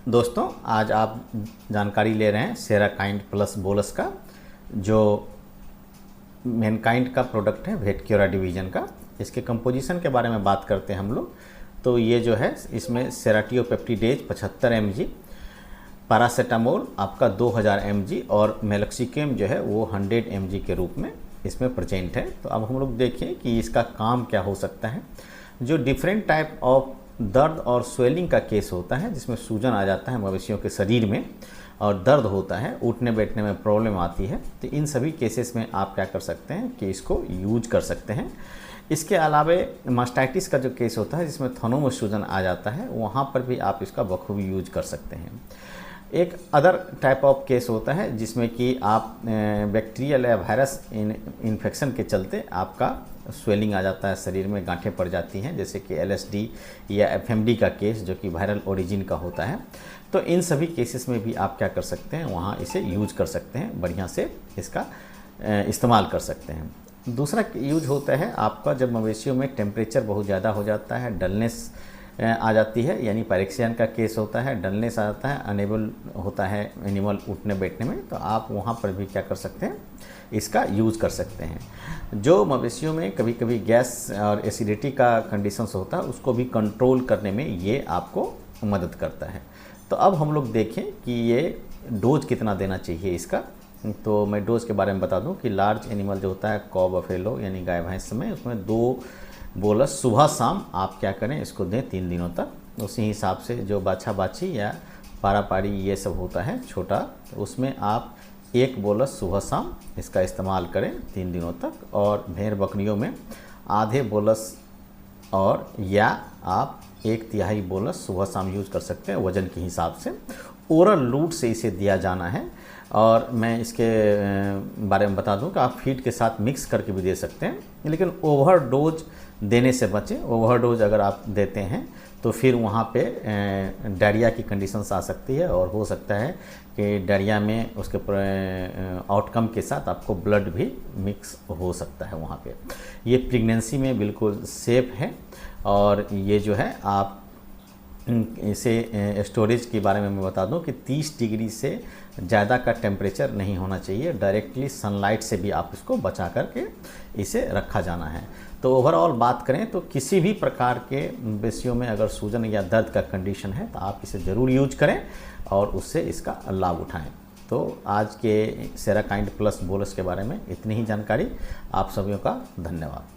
दोस्तों, आज आप जानकारी ले रहे हैं सेराकाइंड प्लस बोलस का, जो मैनकाइंड का प्रोडक्ट है वेटक्यूरा डिवीज़न का। इसके कंपोजिशन के बारे में बात करते हैं हम लोग। तो ये जो है, इसमें सेराटियोपेप्टिडेज 75 mg, पैरासीटामोल आपका 2000 mg और मेलोक्सिकेम जो है वो 100 mg के रूप में इसमें प्रेजेंट है। तो अब हम लोग देखें कि इसका काम क्या हो सकता है। जो डिफरेंट टाइप ऑफ दर्द और स्वेलिंग का केस होता है, जिसमें सूजन आ जाता है मवेशियों के शरीर में और दर्द होता है, उठने बैठने में प्रॉब्लम आती है, तो इन सभी केसेस में आप क्या कर सकते हैं कि इसको यूज कर सकते हैं। इसके अलावा मास्टाइटिस का जो केस होता है, जिसमें थनों में सूजन आ जाता है, वहाँ पर भी आप इसका बखूबी यूज कर सकते हैं। एक अदर टाइप ऑफ केस होता है जिसमें कि आप बैक्टीरियल या वायरस इन्फेक्शन के चलते आपका स्वेलिंग आ जाता है, शरीर में गांठें पड़ जाती हैं, जैसे कि LSD या FMD का केस जो कि वायरल ओरिजिन का होता है। तो इन सभी केसेस में भी आप क्या कर सकते हैं, वहाँ इसे यूज कर सकते हैं, बढ़िया से इसका इस्तेमाल कर सकते हैं। दूसरा यूज होता है आपका जब मवेशियों में टेम्परेचर बहुत ज़्यादा हो जाता है, डलनेस आ जाती है, यानी पायरेक्सियन का केस होता है, डलनेस आ जाता है, अनेबल होता है एनिमल उठने बैठने में, तो आप वहाँ पर भी क्या कर सकते हैं, इसका यूज़ कर सकते हैं। जो मवेशियों में कभी कभी गैस और एसिडिटी का कंडीशंस होता है, उसको भी कंट्रोल करने में ये आपको मदद करता है। तो अब हम लोग देखें कि ये डोज कितना देना चाहिए इसका। तो मैं डोज के बारे में बता दूं कि लार्ज एनिमल जो होता है, कॉ बफेलो यानी गाय भैंस में, उसमें 2 बोलस सुबह शाम आप क्या करें, इसको दें 3 दिनों तक। उसी हिसाब से जो बाछा बाछी या पारा पारी ये सब होता है छोटा, तो उसमें आप 1 बोलस सुबह शाम इसका इस्तेमाल करें 3 दिनों तक। और भेड़ बकरियों में आधे बोलस और या आप 1/3 बोलस सुबह शाम यूज़ कर सकते हैं वज़न के हिसाब से। ओरल रूट से इसे दिया जाना है। और मैं इसके बारे में बता दूं कि आप फीड के साथ मिक्स करके भी दे सकते हैं, लेकिन ओवरडोज देने से बचें। ओवरडोज अगर आप देते हैं तो फिर वहाँ पे डायरिया की कंडीशंस आ सकती है, और हो सकता है कि डायरिया में उसके आउटकम के साथ आपको ब्लड भी मिक्स हो सकता है वहाँ पे। ये प्रेगनेंसी में बिल्कुल सेफ़ है। और ये जो है, आप इसे स्टोरेज के बारे में मैं बता दूं कि 30 डिग्री से ज़्यादा का टेम्परेचर नहीं होना चाहिए। डायरेक्टली सनलाइट से भी आप इसको बचा करके इसे रखा जाना है। तो ओवरऑल बात करें तो किसी भी प्रकार के मवेशियों में अगर सूजन या दर्द का कंडीशन है, तो आप इसे ज़रूर यूज करें और उससे इसका लाभ उठाएं। तो आज के सेराकाइंड प्लस बोलस के बारे में इतनी ही जानकारी। आप सभी का धन्यवाद।